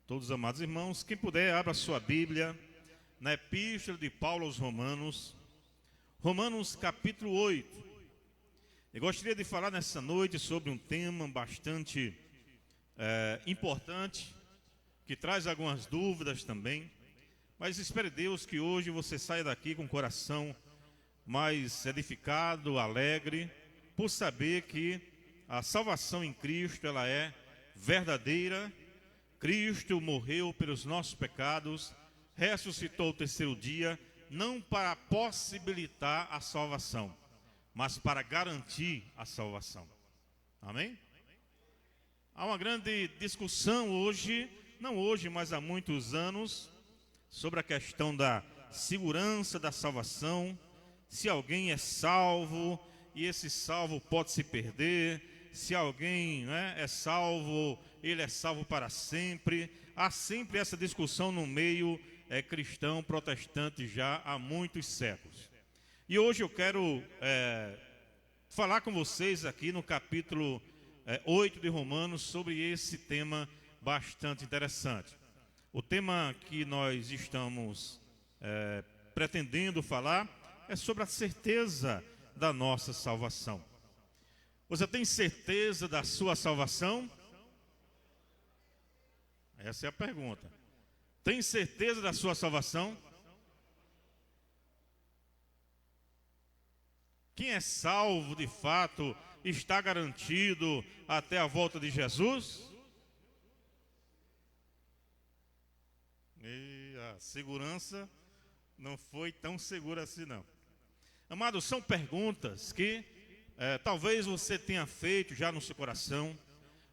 Todos os amados irmãos, quem puder, abra sua Bíblia na Epístola de Paulo aos Romanos, Romanos capítulo 8. Eu gostaria de falar nessa noite sobre um tema bastante importante, que traz algumas dúvidas também, mas espere Deus que hoje você saia daqui com o coração mais edificado, alegre, por saber que a salvação em Cristo ela é verdadeira. Cristo morreu pelos nossos pecados, ressuscitou o terceiro dia, não para possibilitar a salvação, mas para garantir a salvação. Amém? Há uma grande discussão hoje, não hoje, mas há muitos anos, sobre a questão da segurança da salvação, se alguém é salvo e esse salvo pode se perder, se alguém é salvo, ele é salvo para sempre. Há sempre essa discussão no meio cristão protestante já há muitos séculos. E hoje eu quero falar com vocês aqui no capítulo 8 de Romanos sobre esse tema bastante interessante. O tema que nós estamos pretendendo falar é sobre a certeza da nossa salvação. Você tem certeza da sua salvação? Essa é a pergunta. Tem certeza da sua salvação? Quem é salvo de fato está garantido até a volta de Jesus? E a segurança não foi tão segura assim não. Amados, são perguntas que talvez você tenha feito já no seu coração,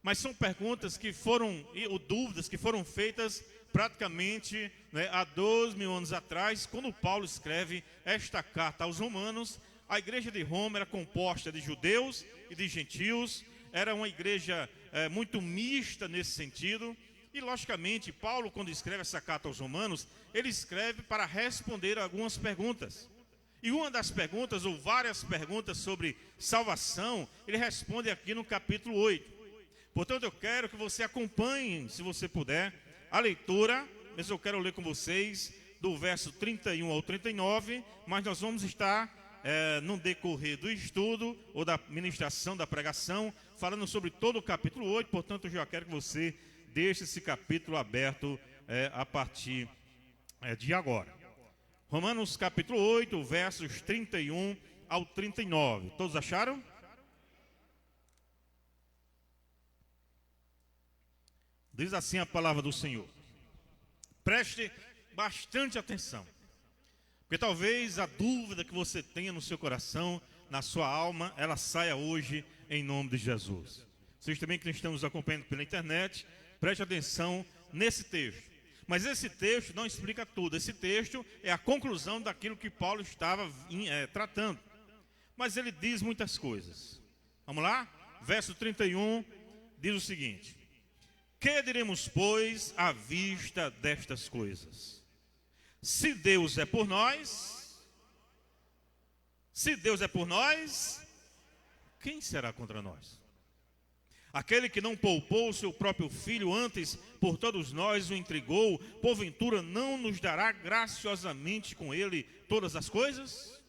mas são perguntas que foram, ou dúvidas que foram feitas praticamente há 2000 anos atrás, quando Paulo escreve esta carta aos Romanos. A igreja de Roma era composta de judeus e de gentios, era uma igreja muito mista nesse sentido, e logicamente Paulo, quando escreve essa carta aos Romanos, ele escreve para responder algumas perguntas. E uma das perguntas, ou várias perguntas sobre salvação, ele responde aqui no capítulo 8. Portanto, eu quero que você acompanhe, se você puder, a leitura, mas eu quero ler com vocês do verso 31 ao 39, mas nós vamos estar, no decorrer do estudo, ou da ministração, da pregação, falando sobre todo o capítulo 8, portanto, eu já quero que você deixe esse capítulo aberto a partir de agora. Romanos capítulo 8, versos 31 ao 39. Todos acharam? Diz assim a palavra do Senhor. Preste bastante atenção, porque talvez a dúvida que você tenha no seu coração, na sua alma, ela saia hoje em nome de Jesus. Vocês também que estão nos acompanhando pela internet, preste atenção nesse texto. Mas esse texto não explica tudo. Esse texto é a conclusão daquilo que Paulo estava tratando. Mas ele diz muitas coisas. Vamos lá? Verso 31 diz o seguinte: que diremos, pois, à vista destas coisas? Se Deus é por nós, quem será contra nós? Aquele que não poupou o seu próprio filho, antes por todos nós o entregou, porventura não nos dará graciosamente com ele todas as coisas?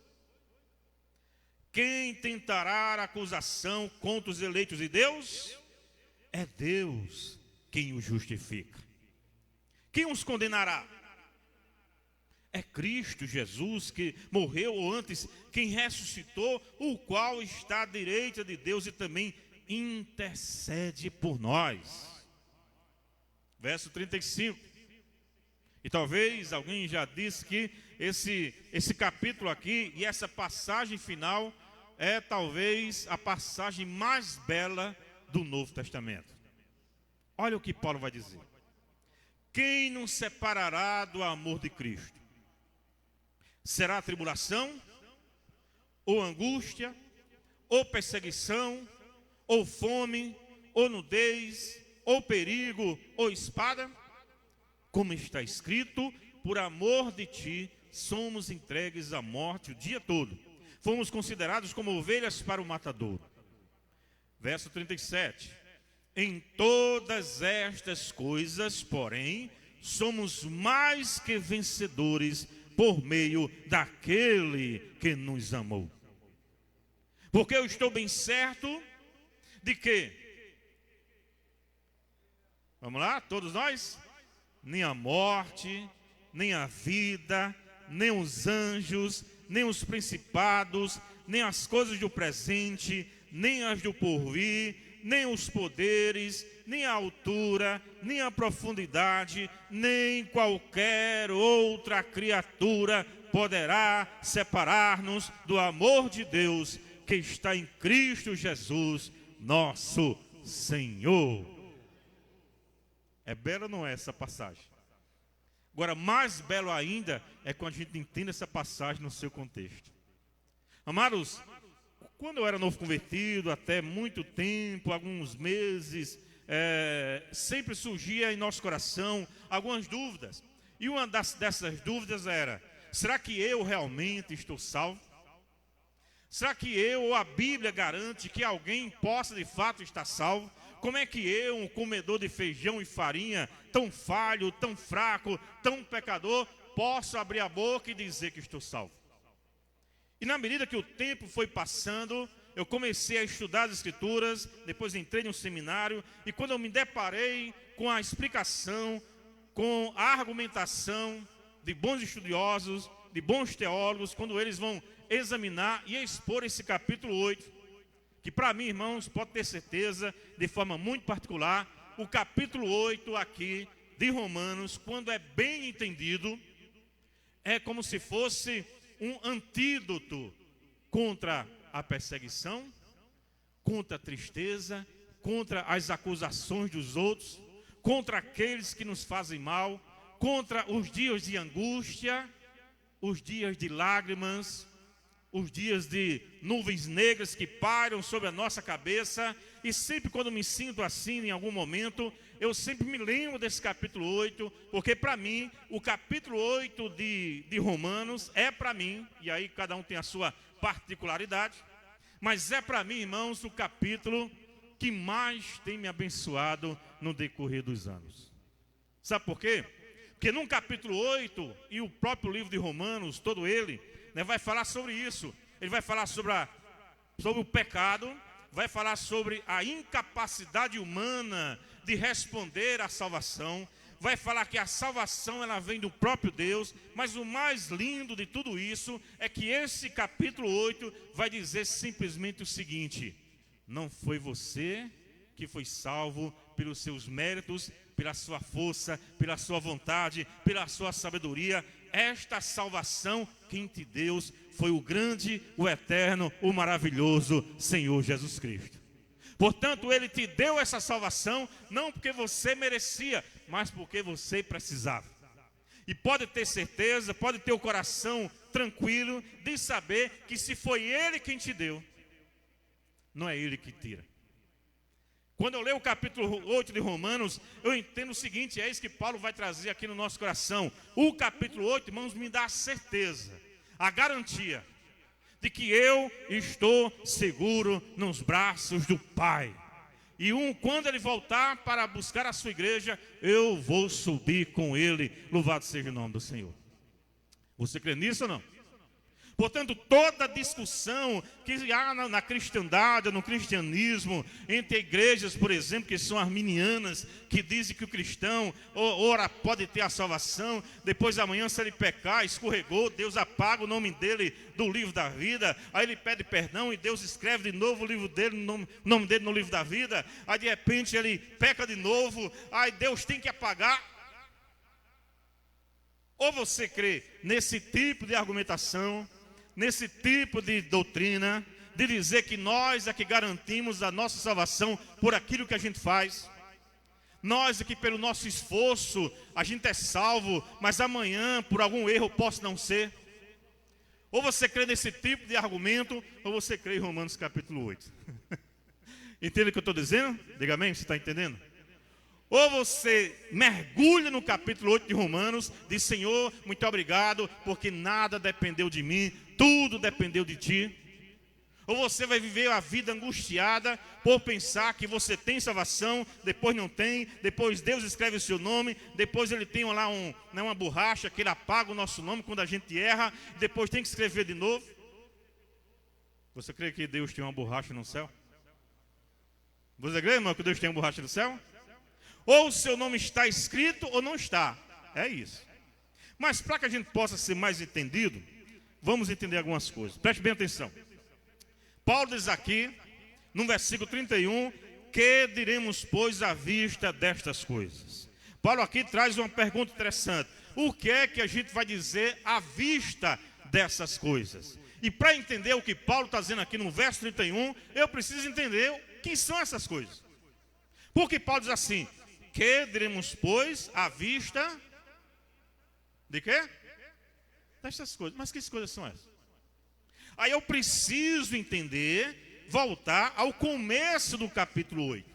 Quem tentará acusação contra os eleitos de Deus? É Deus quem os justifica. Quem os condenará? É Cristo Jesus que morreu, ou antes, quem ressuscitou, o qual está à direita de Deus e também intercede por nós. Verso 35. E talvez alguém já disse que esse capítulo aqui e essa passagem final é talvez a passagem mais bela do Novo Testamento. Olha o que Paulo vai dizer: quem nos separará do amor de Cristo? Será a tribulação, ou angústia, ou perseguição, ou fome, ou nudez, ou perigo, ou espada? Como está escrito, por amor de ti somos entregues à morte o dia todo. Fomos considerados como ovelhas para o matadouro. Verso 37. Em todas estas coisas, porém, somos mais que vencedores por meio daquele que nos amou. Porque eu estou bem certo de que, vamos lá, todos nós? Nem a morte, nem a vida, nem os anjos, nem os principados, nem as coisas do presente, nem as do porvir, nem os poderes, nem a altura, nem a profundidade, nem qualquer outra criatura poderá separar-nos do amor de Deus que está em Cristo Jesus, nosso Senhor. É bela, não é, essa passagem? Agora, mais belo ainda é quando a gente entende essa passagem no seu contexto. Amados, quando eu era novo convertido, até muito tempo, alguns meses, sempre surgia em nosso coração algumas dúvidas. E uma dessas dúvidas era: será que eu realmente estou salvo? Será que eu ou a Bíblia garante que alguém possa de fato estar salvo? Como é que eu, um comedor de feijão e farinha, tão falho, tão fraco, tão pecador, posso abrir a boca e dizer que estou salvo? E na medida que o tempo foi passando, eu comecei a estudar as Escrituras, depois entrei no seminário, e quando eu me deparei com a explicação, com a argumentação de bons estudiosos, de bons teólogos, quando eles vão examinar e expor esse capítulo 8, que para mim, irmãos, pode ter certeza, de forma muito particular, o capítulo 8 aqui de Romanos, quando é bem entendido, é como se fosse um antídoto contra a perseguição, contra a tristeza, contra as acusações dos outros, contra aqueles que nos fazem mal, contra os dias de angústia, os dias de lágrimas, os dias de nuvens negras que pairam sobre a nossa cabeça. E sempre quando me sinto assim em algum momento, eu sempre me lembro desse capítulo 8, porque para mim, o capítulo 8 de Romanos é para mim, e aí cada um tem a sua particularidade, mas é para mim, irmãos, o capítulo que mais tem me abençoado no decorrer dos anos. Sabe por quê? Porque no capítulo 8, e o próprio livro de Romanos, todo ele, vai falar sobre isso. Ele vai falar sobre o pecado, vai falar sobre a incapacidade humana de responder à salvação, vai falar que a salvação ela vem do próprio Deus, mas o mais lindo de tudo isso é que esse capítulo 8 vai dizer simplesmente o seguinte: não foi você que foi salvo pelos seus méritos, pela sua força, pela sua vontade, pela sua sabedoria. Esta salvação quem te deu foi o grande, o eterno, o maravilhoso Senhor Jesus Cristo. Portanto, Ele te deu essa salvação, não porque você merecia, mas porque você precisava. E pode ter certeza, pode ter o coração tranquilo de saber que se foi Ele quem te deu, não é Ele que tira. Quando eu leio o capítulo 8 de Romanos, eu entendo o seguinte, é isso que Paulo vai trazer aqui no nosso coração. O capítulo 8, irmãos, me dá a certeza, a garantia de que eu estou seguro nos braços do Pai. E quando Ele voltar para buscar a sua igreja, eu vou subir com Ele. Louvado seja o nome do Senhor. Você crê nisso ou não? Portanto, toda discussão que há na cristandade, no cristianismo, entre igrejas, por exemplo, que são arminianas, que dizem que o cristão, ora, pode ter a salvação, depois amanhã, se ele pecar, escorregou, Deus apaga o nome dele do livro da vida, aí ele pede perdão e Deus escreve de novo o livro dele, o nome dele no livro da vida, aí de repente ele peca de novo, aí Deus tem que apagar. Ou você crê nesse tipo de argumentação, nesse tipo de doutrina, de dizer que nós é que garantimos a nossa salvação por aquilo que a gente faz, nós é que pelo nosso esforço a gente é salvo, mas amanhã por algum erro posso não ser. Ou você crê nesse tipo de argumento, ou você crê em Romanos capítulo 8. Entende o que eu estou dizendo? Diga amém, você está entendendo? Ou você mergulha no capítulo 8 de Romanos, diz: Senhor, muito obrigado, porque nada dependeu de mim, tudo dependeu de Ti. Ou você vai viver a vida angustiada por pensar que você tem salvação, depois não tem, depois Deus escreve o seu nome, depois ele tem lá uma borracha que ele apaga o nosso nome quando a gente erra, depois tem que escrever de novo. Você crê que Deus tem uma borracha no céu? Você crê, irmão, que Deus tem uma borracha no céu? Ou o seu nome está escrito ou não está. É isso. Mas para que a gente possa ser mais entendido, vamos entender algumas coisas. Preste bem atenção. Paulo diz aqui, no versículo 31, que diremos, pois, à vista destas coisas? Paulo aqui traz uma pergunta interessante. O que é que a gente vai dizer à vista dessas coisas? E para entender o que Paulo está dizendo aqui no verso 31, eu preciso entender o que são essas coisas. Porque Paulo diz assim, que diremos, pois, à vista de quê? Destas coisas. Mas que coisas são essas? Aí eu preciso entender, voltar ao começo do capítulo 8.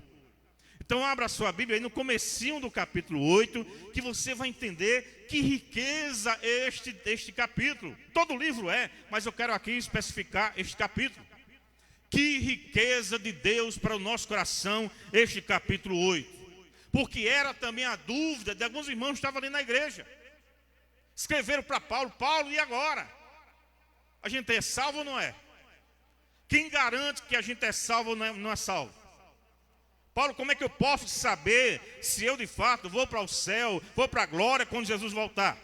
Então abra a sua Bíblia aí no comecinho do capítulo 8, que você vai entender que riqueza é este capítulo. Todo livro é, mas eu quero aqui especificar este capítulo. Que riqueza de Deus para o nosso coração este capítulo 8. Porque era também a dúvida de alguns irmãos que estavam ali na igreja. Escreveram para Paulo, Paulo, e agora? A gente é salvo ou não é? Quem garante que a gente é salvo ou não é salvo? Paulo, como é que eu posso saber se eu de fato vou para o céu, vou para a glória quando Jesus voltar?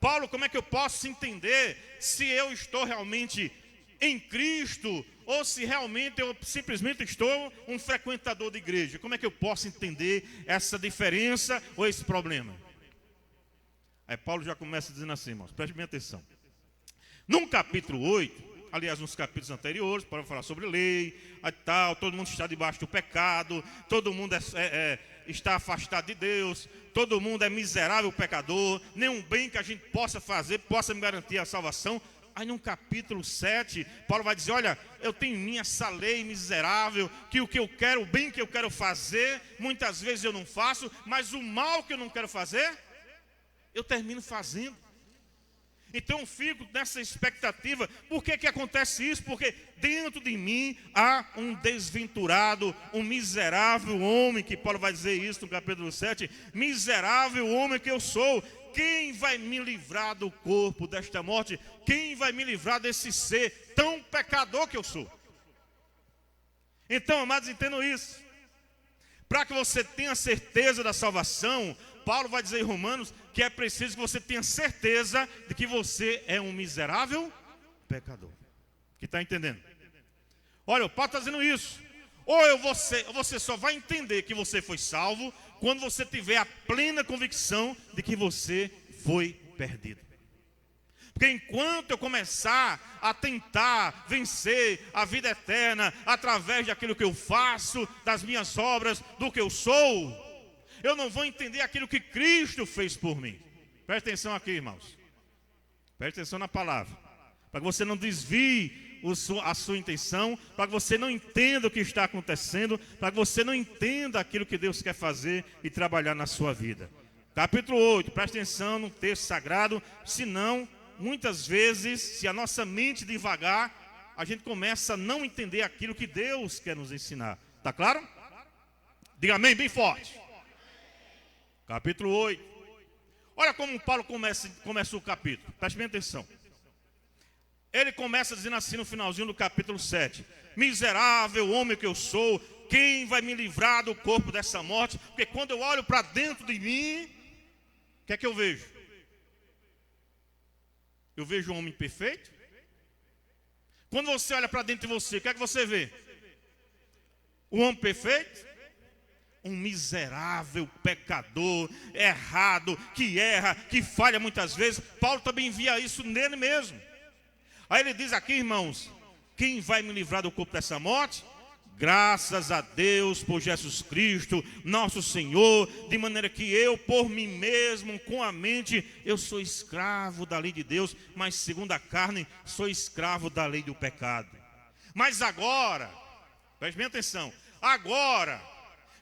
Paulo, como é que eu posso entender se eu estou realmente em Cristo ou se realmente eu simplesmente estou um frequentador de igreja? Como é que eu posso entender essa diferença ou esse problema? Aí Paulo já começa dizendo assim, irmãos, preste bem atenção. No capítulo 8, aliás, nos capítulos anteriores, para falar sobre lei, tal, todo mundo está debaixo do pecado, todo mundo está afastado de Deus, todo mundo é miserável pecador, nenhum bem que a gente possa fazer possa me garantir a salvação. Aí no capítulo 7, Paulo vai dizer, olha, eu tenho em mim essa lei miserável, que o que eu quero, o bem que eu quero fazer, muitas vezes eu não faço, mas o mal que eu não quero fazer, eu termino fazendo. Então eu fico nessa expectativa. Por que acontece isso? Porque dentro de mim há um desventurado, um miserável homem, que Paulo vai dizer isso no capítulo 7, miserável homem que eu sou. Quem vai me livrar do corpo desta morte? Quem vai me livrar desse ser tão pecador que eu sou? Então, amados, entendam isso. Para que você tenha certeza da salvação, Paulo vai dizer em Romanos que é preciso que você tenha certeza de que você é um miserável pecador. Que está entendendo? Olha, o Paulo está dizendo isso. Ou você só vai entender que você foi salvo quando você tiver a plena convicção de que você foi perdido. Porque enquanto eu começar a tentar vencer a vida eterna através daquilo que eu faço, das minhas obras, do que eu sou, eu não vou entender aquilo que Cristo fez por mim. Preste atenção aqui, irmãos. Preste atenção na palavra. Para que você não desvie a sua intenção, para que você não entenda o que está acontecendo, para que você não entenda aquilo que Deus quer fazer e trabalhar na sua vida. Capítulo 8, preste atenção no texto sagrado, senão, muitas vezes, se a nossa mente devagar, a gente começa a não entender aquilo que Deus quer nos ensinar. Está claro? Diga amém bem forte. Capítulo 8. Olha como Paulo começa o capítulo. Preste bem atenção. Ele começa dizendo assim no finalzinho do capítulo 7. Miserável homem que eu sou, quem vai me livrar do corpo dessa morte? Porque quando eu olho para dentro de mim, o que é que eu vejo? Eu vejo um homem perfeito? Quando você olha para dentro de você, o que é que você vê? Um homem perfeito? Um miserável pecador, errado, que erra, que falha muitas vezes. Paulo também via isso nele mesmo. Aí ele diz aqui, irmãos, quem vai me livrar do corpo dessa morte? Graças a Deus por Jesus Cristo, nosso Senhor, de maneira que eu, por mim mesmo, com a mente, eu sou escravo da lei de Deus, mas segundo a carne, sou escravo da lei do pecado. Mas agora, preste bem atenção, agora,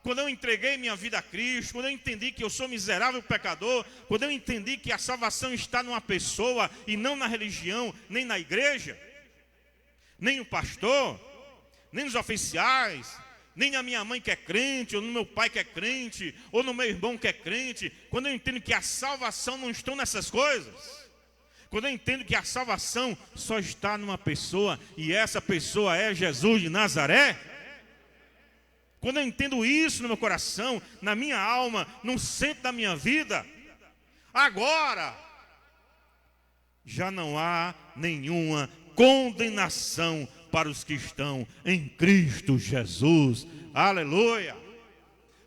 quando eu entreguei minha vida a Cristo, quando eu entendi que eu sou miserável pecador, quando eu entendi que a salvação está numa pessoa e não na religião, nem na igreja, nem o pastor, nem os oficiais, nem na minha mãe que é crente, ou no meu pai que é crente, ou no meu irmão que é crente. Quando eu entendo que a salvação não está nessas coisas, quando eu entendo que a salvação só está numa pessoa, e essa pessoa é Jesus de Nazaré, quando eu entendo isso no meu coração, na minha alma, no centro da minha vida, agora já não há nenhuma condenação para os que estão em Cristo Jesus. Aleluia.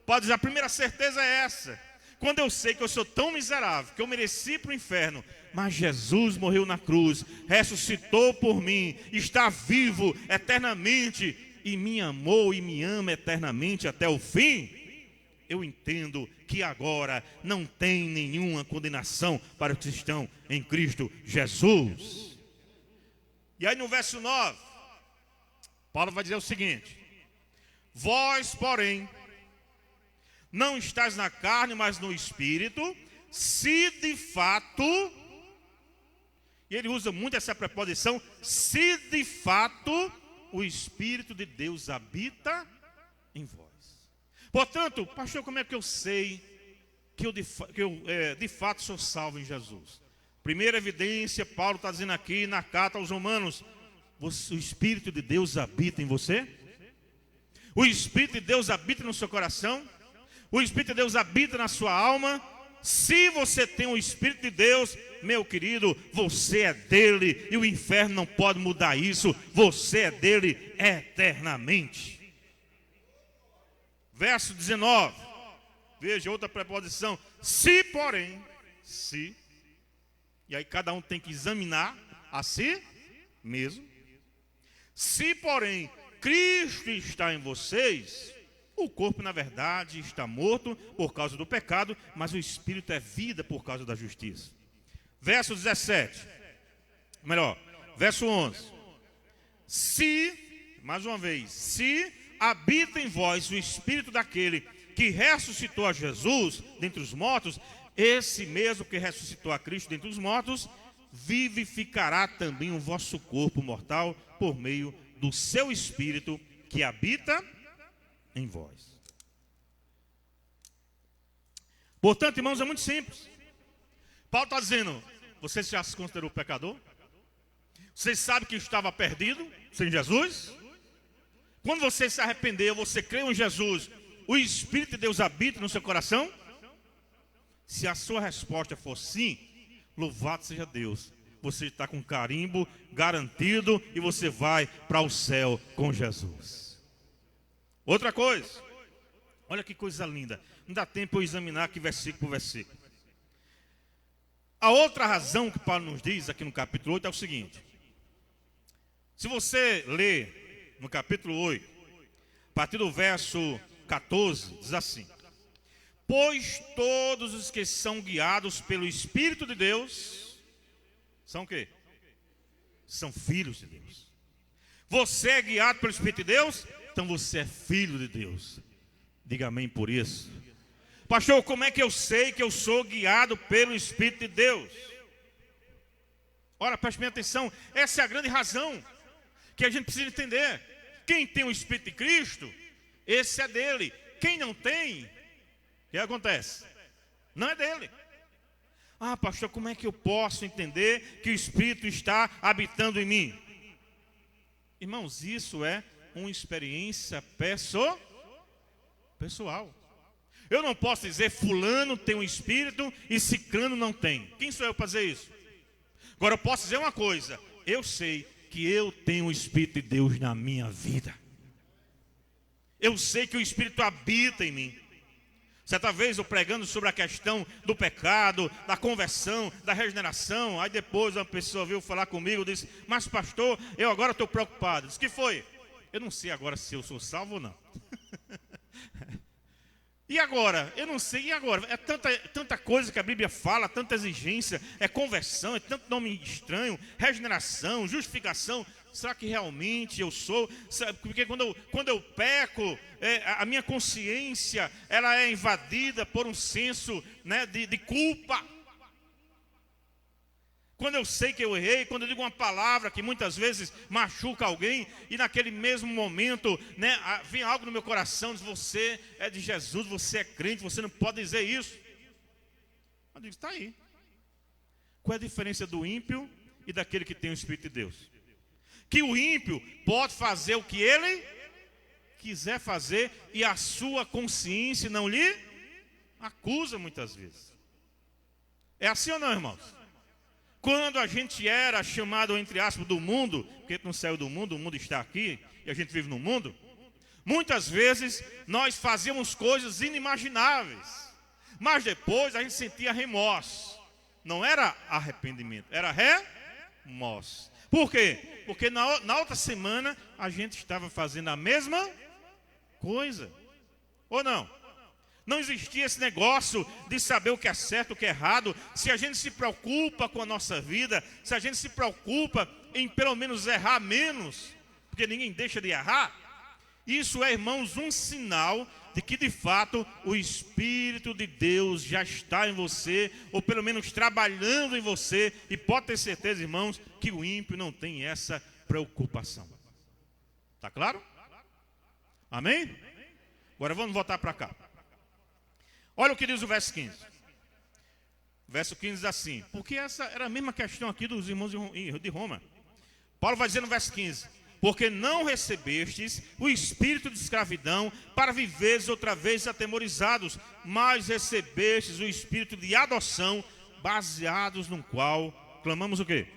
Pode dizer, a primeira certeza é essa. Quando eu sei que eu sou tão miserável, que eu mereci para o inferno, mas Jesus morreu na cruz, ressuscitou por mim, está vivo eternamente, e me amou e me ama eternamente até o fim, eu entendo que agora não tem nenhuma condenação para os que estão em Cristo Jesus. E aí no verso 9, Paulo vai dizer o seguinte: vós, porém, não estáis na carne, mas no Espírito, se de fato, e ele usa muito essa preposição, se de fato o Espírito de Deus habita em vós. Portanto, pastor, como é que eu sei que eu de fato sou salvo em Jesus? Primeira evidência, Paulo está dizendo aqui na carta aos Romanos: o Espírito de Deus habita em você? O Espírito de Deus habita no seu coração? O Espírito de Deus habita na sua alma? Se você tem o Espírito de Deus, meu querido, você é dele, e o inferno não pode mudar isso. Você é dele eternamente. Verso 19, veja outra preposição: se porém, se, e aí cada um tem que examinar a si mesmo. Se porém Cristo está em vocês, o corpo na verdade está morto por causa do pecado, mas o Espírito é vida por causa da justiça. Verso 17, verso 11: se, mais uma vez, se habita em vós o Espírito daquele que ressuscitou a Jesus dentre os mortos, esse mesmo que ressuscitou a Cristo dentre os mortos, vivificará também o vosso corpo mortal por meio do seu Espírito que habita em vós. Portanto, irmãos, é muito simples. Paulo está dizendo: você já se considerou pecador? Você sabe que estava perdido sem Jesus? Quando você se arrependeu, você creu em Jesus, o Espírito de Deus habita no seu coração? Se a sua resposta for sim, louvado seja Deus, você está com carimbo garantido e você vai para o céu com Jesus. Outra coisa, olha que coisa linda, não dá tempo eu examinar aqui versículo por versículo. A outra razão que Paulo nos diz aqui no capítulo 8 é o seguinte: se você ler no capítulo 8, a partir do verso 14, diz assim: pois todos os que são guiados pelo Espírito de Deus, são o quê? São filhos de Deus. Você é guiado pelo Espírito de Deus? Então você é filho de Deus. Diga amém por isso. Pastor, como é que eu sei que eu sou guiado pelo Espírito de Deus? Ora, preste bem atenção, essa é a grande razão que a gente precisa entender. Quem tem o Espírito de Cristo, esse é dele. Quem não tem, o que acontece? Não é dele. Ah, pastor, como é que eu posso entender que o Espírito está habitando em mim? Irmãos, isso é uma experiência pessoal. Eu não posso dizer fulano tem um Espírito e ciclano não tem. Quem sou eu para dizer isso? Agora eu posso dizer uma coisa: eu sei que eu tenho o Espírito de Deus na minha vida. Eu sei que o Espírito habita em mim. Certa vez eu pregando sobre a questão do pecado, da conversão, da regeneração. Aí depois uma pessoa veio falar comigo e disse: mas pastor, eu agora estou preocupado. Disse: que foi? Eu não sei agora se eu sou salvo ou não. E agora? Eu não sei, e agora? É tanta coisa que a Bíblia fala, tanta exigência, é conversão, é tanto nome estranho, regeneração, justificação. Será que realmente eu sou? Porque quando eu peco, a minha consciência ela é invadida por um senso, né, de culpa. Quando eu sei que eu errei, quando eu digo uma palavra que muitas vezes machuca alguém, e naquele mesmo momento, né, vem algo no meu coração, diz, você é de Jesus, você é crente, você não pode dizer isso. Eu digo, está aí. Qual é a diferença do ímpio e daquele que tem o Espírito de Deus? Que o ímpio pode fazer o que ele quiser fazer, e a sua consciência não lhe acusa muitas vezes. É assim ou não, irmãos? Quando a gente era chamado, entre aspas, do mundo, porque a gente não saiu do mundo, o mundo está aqui, e a gente vive no mundo, muitas vezes nós fazíamos coisas inimagináveis, mas depois a gente sentia remorso. Não era arrependimento, era remorso. Por quê? Porque na outra semana a gente estava fazendo a mesma coisa. Ou não? Não existia esse negócio de saber o que é certo, o que é errado. Se a gente se preocupa com a nossa vida, se a gente se preocupa em pelo menos errar menos, porque ninguém deixa de errar, isso é, irmãos, um sinal de que de fato o Espírito de Deus já está em você, ou pelo menos trabalhando em você, e pode ter certeza, irmãos, que o ímpio não tem essa preocupação. Está claro? Amém? Agora vamos voltar para cá. Olha o que diz o verso 15. O verso 15 diz assim, porque essa era a mesma questão aqui dos irmãos de Roma. Paulo vai dizer no verso 15, porque não recebestes o espírito de escravidão para viveres outra vez atemorizados, mas recebestes o espírito de adoção, baseados no qual clamamos o quê?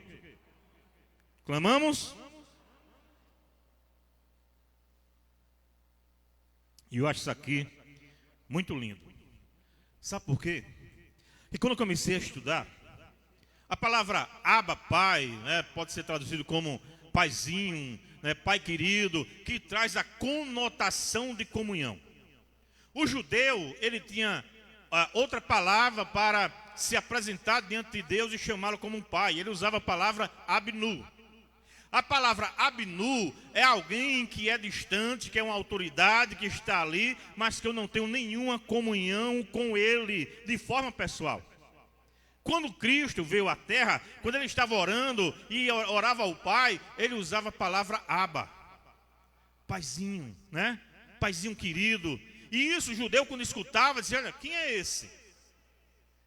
Clamamos? E eu acho isso aqui muito lindo. Sabe por quê? E quando eu comecei a estudar, a palavra Abba, pai, né, pode ser traduzido como paizinho, né, pai querido, que traz a conotação de comunhão. O judeu, ele tinha outra palavra para se apresentar diante de Deus e chamá-lo como um pai. Ele usava a palavra Abnu. A palavra Abnu é alguém que é distante, que é uma autoridade, que está ali, mas que eu não tenho nenhuma comunhão com ele de forma pessoal. Quando Cristo veio à terra, quando ele estava orando e orava ao Pai, ele usava a palavra Abba, paizinho, né? Paizinho querido. E isso o judeu, quando escutava, dizia, olha, quem é esse?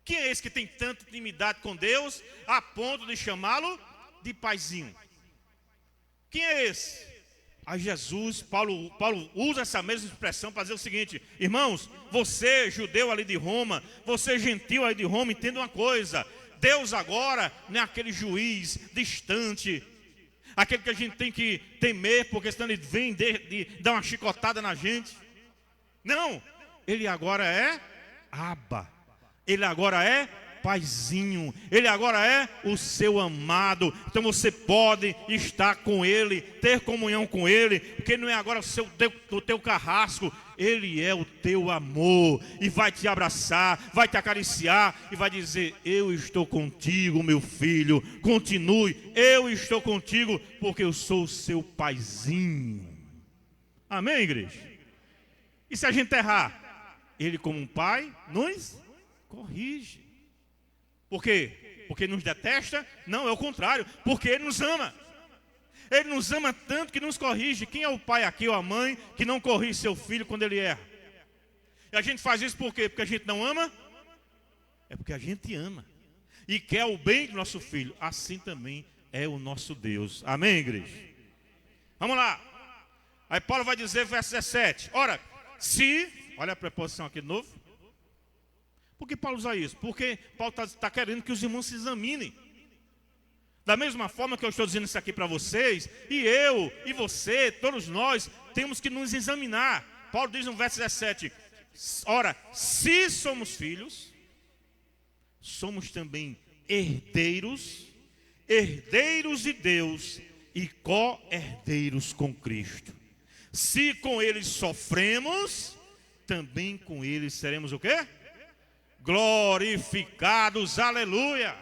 Quem é esse que tem tanta intimidade com Deus a ponto de chamá-lo de paizinho? Quem é esse? Aí Jesus, Paulo usa essa mesma expressão para dizer o seguinte, irmãos, você judeu ali de Roma, você gentil aí de Roma, entenda uma coisa, Deus agora não é aquele juiz distante, aquele que a gente tem que temer, porque senão ele vem de dar uma chicotada na gente. Não, ele agora é Abba, ele agora é paizinho, ele agora é o seu amado. Então você pode estar com ele, ter comunhão com ele, porque não é agora o teu carrasco, ele é o teu amor, e vai te abraçar, vai te acariciar e vai dizer, eu estou contigo, meu filho, continue, eu estou contigo, porque eu sou o seu paizinho. Amém, igreja? E se a gente errar, ele como um pai nos corrige. Por quê? Porque nos detesta? Não, é o contrário, porque ele nos ama. Ele nos ama tanto que nos corrige. Quem é o pai aqui ou a mãe que não corrige seu filho quando ele erra? E a gente faz isso por quê? Porque a gente não ama? É porque a gente ama e quer o bem do nosso filho. Assim também é o nosso Deus. Amém, igreja? Vamos lá. Aí Paulo vai dizer, verso 17. Ora, olha a preposição aqui de novo. Por que Paulo usa isso? Porque Paulo está querendo que os irmãos se examinem. Da mesma forma que eu estou dizendo isso aqui para vocês, e eu, e você, todos nós, temos que nos examinar. Paulo diz no verso 17, ora, se somos filhos, somos também herdeiros, herdeiros de Deus e co-herdeiros com Cristo. Se com eles sofremos, também com eles seremos o quê? Glorificados, aleluia.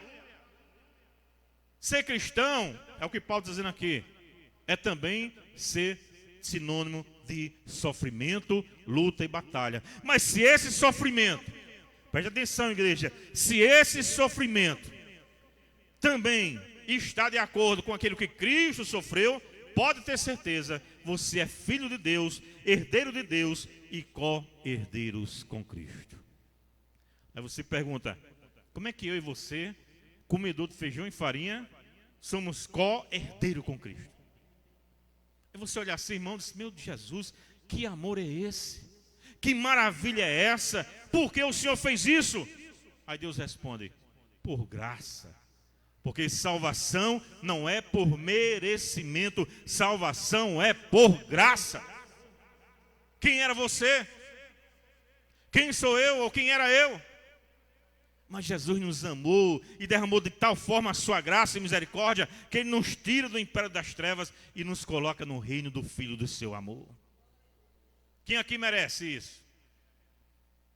Ser cristão, é o que Paulo está dizendo aqui, é também ser sinônimo de sofrimento, luta e batalha. Mas se esse sofrimento, preste atenção, igreja, se esse sofrimento também está de acordo com aquilo que Cristo sofreu, pode ter certeza, você é filho de Deus, herdeiro de Deus e co-herdeiros com Cristo. Aí você pergunta, como é que eu e você, comedor de feijão e farinha, somos co-herdeiro com Cristo? Aí você olhar assim, irmão, e diz, meu Jesus, que amor é esse? Que maravilha é essa? Por que o Senhor fez isso? Aí Deus responde, por graça. Porque salvação não é por merecimento, salvação é por graça. Quem era você? Quem sou eu ou quem era eu? Mas Jesus nos amou e derramou de tal forma a sua graça e misericórdia que Ele nos tira do império das trevas e nos coloca no reino do Filho do seu amor. Quem aqui merece isso?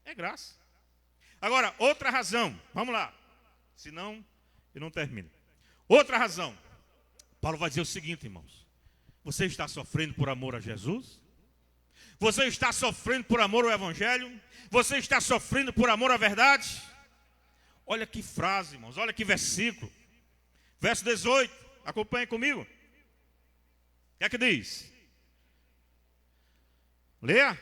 É graça. Agora, outra razão, vamos lá, senão eu não termino. Outra razão, Paulo vai dizer o seguinte, irmãos: você está sofrendo por amor a Jesus? Você está sofrendo por amor ao Evangelho? Você está sofrendo por amor à verdade? Olha que frase, irmãos, olha que versículo. Verso 18, acompanhe comigo. O que é que diz? Leia.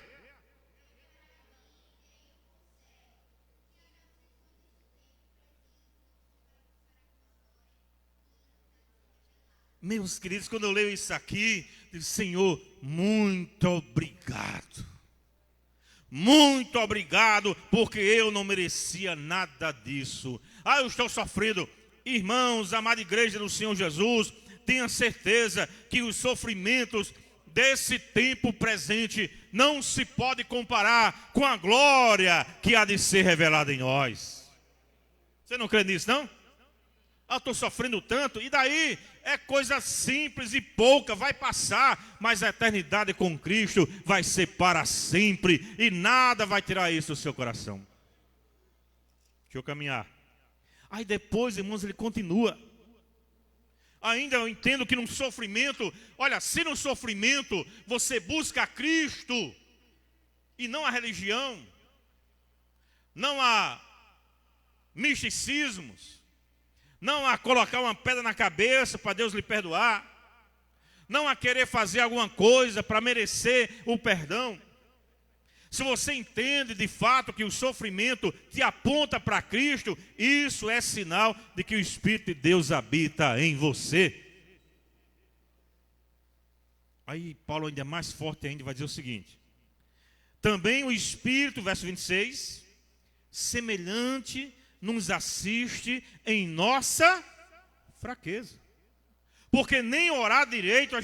Meus queridos, quando eu leio isso aqui, eu digo, Senhor, muito obrigado. Muito obrigado, porque eu não merecia nada disso. Eu estou sofrendo. Irmãos, amada igreja do Senhor Jesus, tenha certeza que os sofrimentos desse tempo presente não se pode comparar com a glória que há de ser revelada em nós. Você não crê nisso, não? Eu estou sofrendo tanto, e daí? É coisa simples e pouca, vai passar, mas a eternidade com Cristo vai ser para sempre, e nada vai tirar isso do seu coração. Deixa eu caminhar. Aí depois, irmãos, ele continua. Ainda eu entendo que no sofrimento, olha, se no sofrimento você busca a Cristo, e não a religião, não há misticismos, não a colocar uma pedra na cabeça para Deus lhe perdoar, não a querer fazer alguma coisa para merecer o perdão. Se você entende de fato que o sofrimento te aponta para Cristo, isso é sinal de que o Espírito de Deus habita em você. Aí Paulo ainda mais forte ainda vai dizer o seguinte: também o Espírito, verso 26, semelhante nos assiste em nossa fraqueza. Porque nem orar direito a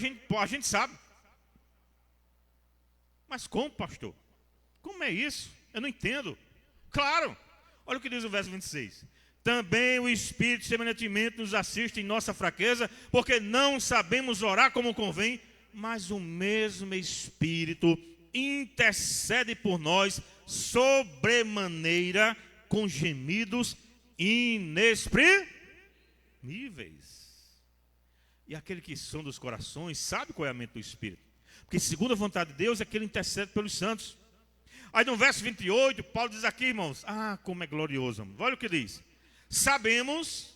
gente sabe. Mas como, pastor? Como é isso? Eu não entendo. Claro, olha o que diz o verso 26. Também o Espírito semelhantemente nos assiste em nossa fraqueza, porque não sabemos orar como convém, mas o mesmo Espírito intercede por nós sobremaneira com gemidos inexprimíveis. E aquele que sonda os corações sabe qual é a mente do Espírito, porque segundo a vontade de Deus é que ele intercede pelos santos. Aí no verso 28, Paulo diz aqui, irmãos, como é glorioso, olha o que diz: sabemos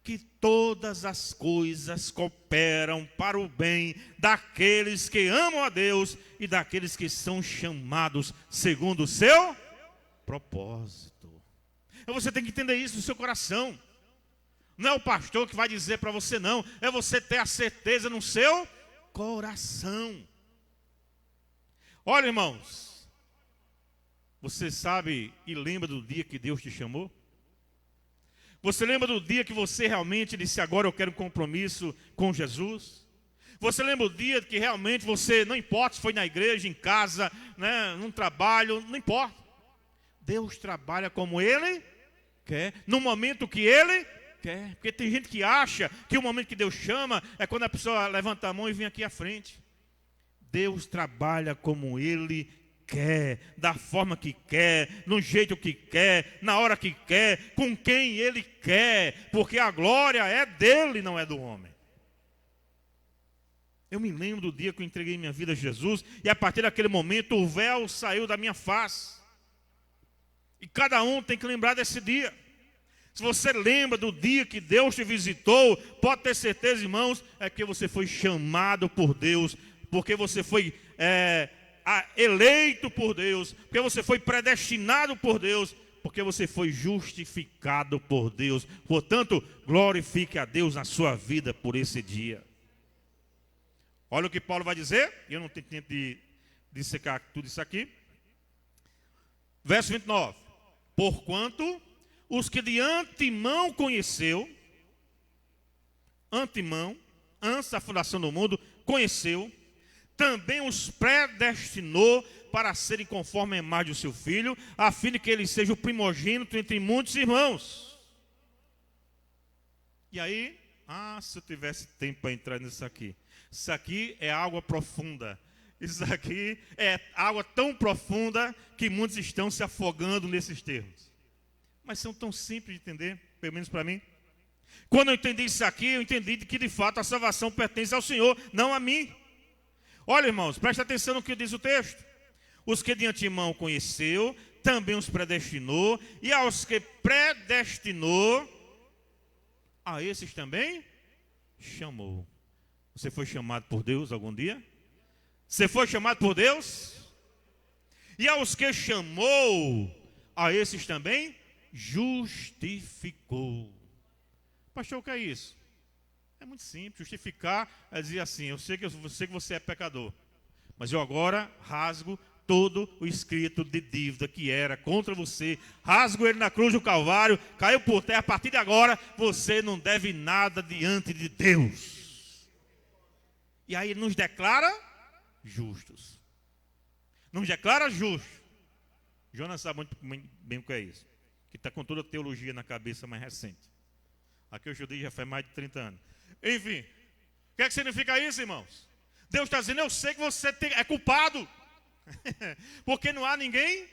que todas as coisas cooperam para o bem daqueles que amam a Deus e daqueles que são chamados segundo o seu propósito. Você tem que entender isso no seu coração. Não é o pastor que vai dizer para você, não. É você ter a certeza no seu coração. Olha, irmãos, você sabe e lembra do dia que Deus te chamou? Você lembra do dia que você realmente disse, agora eu quero um compromisso com Jesus? Você lembra do dia que realmente você, não importa se foi na igreja, em casa, né, num trabalho, não importa. Deus trabalha como Ele quer, no momento que Ele quer. Porque tem gente que acha que o momento que Deus chama é quando a pessoa levanta a mão e vem aqui à frente. Deus trabalha como Ele quer, da forma que quer, no jeito que quer, na hora que quer, com quem Ele quer, porque a glória é dele, não é do homem. Eu me lembro do dia que eu entreguei minha vida a Jesus, e a partir daquele momento o véu saiu da minha face. E cada um tem que lembrar desse dia. Se você lembra do dia que Deus te visitou, pode ter certeza, irmãos, é que você foi chamado por Deus, porque você foi eleito por Deus, porque você foi predestinado por Deus, porque você foi justificado por Deus. Portanto, glorifique a Deus na sua vida por esse dia. Olha o que Paulo vai dizer, eu não tenho tempo de dissecar tudo isso aqui. Verso 29. Porquanto os que de antemão conheceu, antes da fundação do mundo, conheceu, também os predestinou para serem conforme a imagem do seu Filho, a fim de que ele seja o primogênito entre muitos irmãos. E aí, se eu tivesse tempo para entrar nisso aqui. Isso aqui é água profunda. Isso aqui é água tão profunda que muitos estão se afogando nesses termos. Mas são tão simples de entender, pelo menos para mim. Quando eu entendi isso aqui, eu entendi que de fato a salvação pertence ao Senhor, não a mim. Olha, irmãos, presta atenção no que diz o texto. Os que de antemão conheceu, também os predestinou, e aos que predestinou, a esses também chamou. Você foi chamado por Deus algum dia? Você foi chamado por Deus? E aos que chamou, a esses também justificou. Pastor, o que é isso? É muito simples. Justificar é dizer assim: eu sei que você é pecador, mas eu agora rasgo todo o escrito de dívida que era contra você, rasgo ele na cruz do Calvário, caiu por terra. A partir de agora você não deve nada diante de Deus. E aí ele nos declara justos. Nos declara justos. Jonas sabe muito bem o que é isso, que está com toda a teologia na cabeça mais recente. Aqui eu judei já faz mais de 30 anos. Enfim, o que é que significa isso, irmãos? Deus está dizendo: eu sei que você é culpado, porque não há ninguém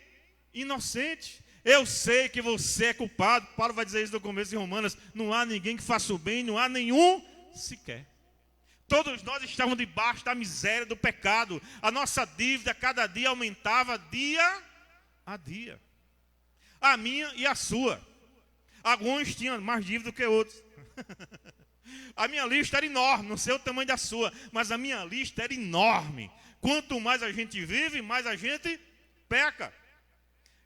inocente. Eu sei que você é culpado. Paulo vai dizer isso no começo de Romanos: não há ninguém que faça o bem, não há nenhum sequer. Todos nós estávamos debaixo da miséria do pecado. A nossa dívida cada dia aumentava dia a dia. A minha e a sua. Alguns tinham mais dívida do que outros. A minha lista era enorme, não sei o tamanho da sua, mas a minha lista era enorme. Quanto mais a gente vive, mais a gente peca.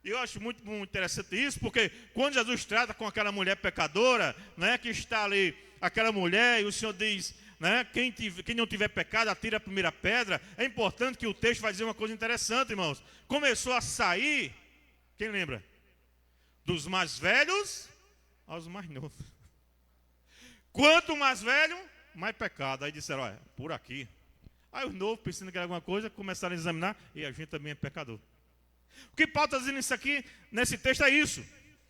E eu acho muito interessante isso, porque quando Jesus trata com aquela mulher pecadora, né, que está ali, aquela mulher, e o Senhor diz, né, quem não tiver pecado, atira a primeira pedra. É importante que o texto vai dizer uma coisa interessante, irmãos. Começou a sair, quem lembra? Dos mais velhos aos mais novos. Quanto mais velho, mais pecado. Aí disseram: olha, por aqui. Aí os novos, pensando que era alguma coisa, começaram a examinar, e a gente também é pecador. O que Paulo está dizendo isso aqui, nesse texto, é isso.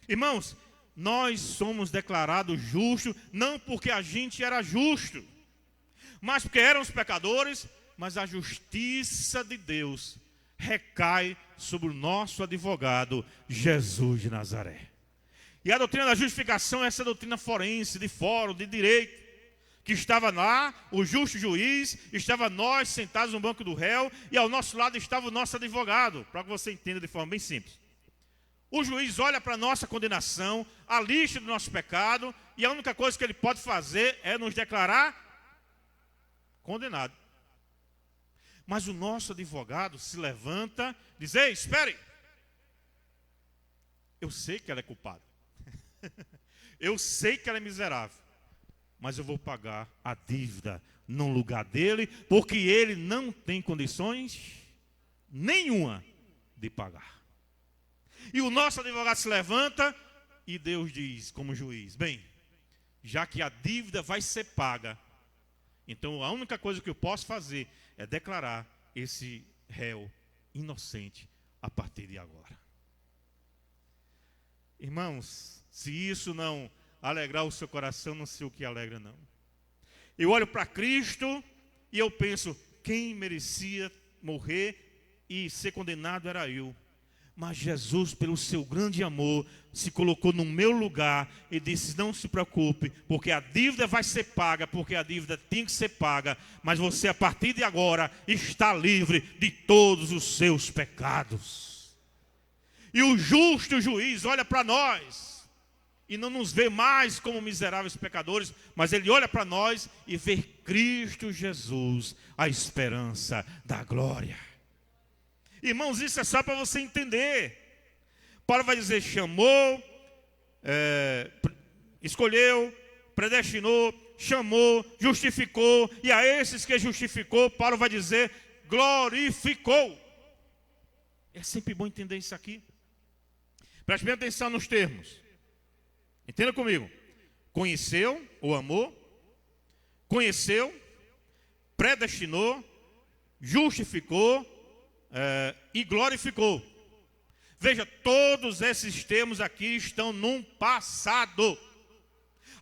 Irmãos, nós somos declarados justos, não porque a gente era justo, mas porque éramos pecadores, mas a justiça de Deus recai sobre o nosso advogado, Jesus de Nazaré. E a doutrina da justificação é essa doutrina forense, de fórum, de direito, que estava lá, o justo juiz, estava nós sentados no banco do réu, e ao nosso lado estava o nosso advogado, para que você entenda de forma bem simples. O juiz olha para a nossa condenação, a lista do nosso pecado, e a única coisa que ele pode fazer é nos declarar condenado. Mas o nosso advogado se levanta e diz: ei, espere, eu sei que ela é culpada. Eu sei que ela é miserável, mas eu vou pagar a dívida no lugar dele, porque ele não tem condições nenhuma de pagar. E o nosso advogado se levanta e Deus diz, como juiz: bem, já que a dívida vai ser paga, então a única coisa que eu posso fazer é declarar esse réu inocente a partir de agora. Irmãos, se isso não alegrar o seu coração, não sei o que alegra, não. Eu olho para Cristo e eu penso: quem merecia morrer e ser condenado era eu. Mas Jesus, pelo seu grande amor, se colocou no meu lugar e disse: não se preocupe, porque a dívida vai ser paga, porque a dívida tem que ser paga, mas você a partir de agora está livre de todos os seus pecados. E o justo juiz olha para nós e não nos vê mais como miseráveis pecadores, mas Ele olha para nós e vê Cristo Jesus, a esperança da glória. Irmãos, isso é só para você entender. Paulo vai dizer, chamou, escolheu, predestinou, chamou, justificou, e a esses que justificou, Paulo vai dizer, glorificou. É sempre bom entender isso aqui. Preste bem atenção nos termos. Entenda comigo. Conheceu ou amou, conheceu, predestinou, justificou e glorificou. Veja, todos esses termos aqui estão num passado.